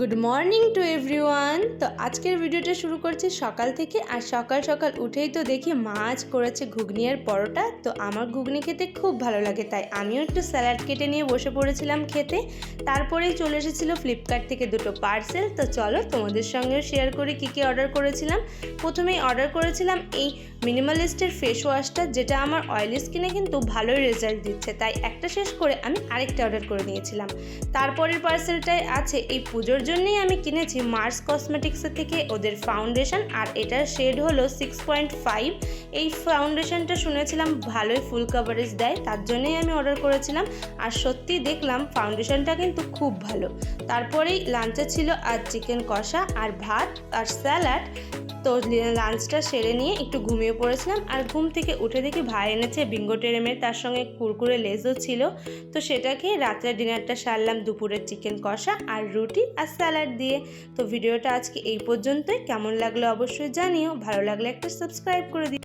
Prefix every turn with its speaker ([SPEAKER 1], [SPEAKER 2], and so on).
[SPEAKER 1] Good morning to everyone. তো আজকের ভিডিওটা শুরু করছি সকাল থেকে। আর সকাল সকাল উঠেই তো দেখি মাছ করেছে ঘুগনি আর পরোটা। তো আমার ঘুগনি খেতে খুব ভালো লাগে, তাই আমিও একটু স্যালাড কেটে নিয়ে বসে পড়েছিলাম খেতে। তারপরেই চলে এসেছিলো ফ্লিপকার্ট থেকে দুটো পার্সেল। তো চলো তোমাদের সঙ্গেও শেয়ার করি কী কী অর্ডার করেছিলাম। প্রথমেই অর্ডার করেছিলাম এই মিনিমালিস্টের ফেস ওয়াশটা, যেটা আমার অয়েলি স্কিনে কিন্তু ভালোই রেজাল্ট দিচ্ছে, তাই একটা শেষ করে আমি আরেকটা অর্ডার করে নিয়েছিলাম। তারপরের পার্সেলটায় আছে এই পুজোর জন্যই আমি কিনেছি মার্স কসমেটিক্সের থেকে ওদের ফাউন্ডেশন, আর এটার শেড হলো 6.5। এই ফাউন্ডেশনটা শুনেছিলাম ভালোই ফুল কভারেজ দেয়, তার জন্যই আমি অর্ডার করেছিলাম। আর সত্যি দেখলাম ফাউন্ডেশনটা কিন্তু খুব ভালো। তারপরেই লাঞ্চে ছিল আর চিকেন কষা আর ভাত আর স্যালাড। তো লাঞ্চটা সেরে নিয়ে একটু ঘুমিয়ে পড়েছিলাম, আর ঘুম থেকে উঠে দেখি ভাই এনেছে বিঙ্গো টেরেমের, তার সঙ্গে কুরকুরে লেজও ছিল। তো সেটাকে রাত্রে ডিনারটা সারলাম দুপুরের চিকেন কষা আর রুটি আর স্যালাড দিয়ে। তো ভিডিওটা আজকে এই পর্যন্তই। কেমন লাগলো অবশ্যই জানিও, ভালো লাগলে একটা সাবস্ক্রাইব করে দিও।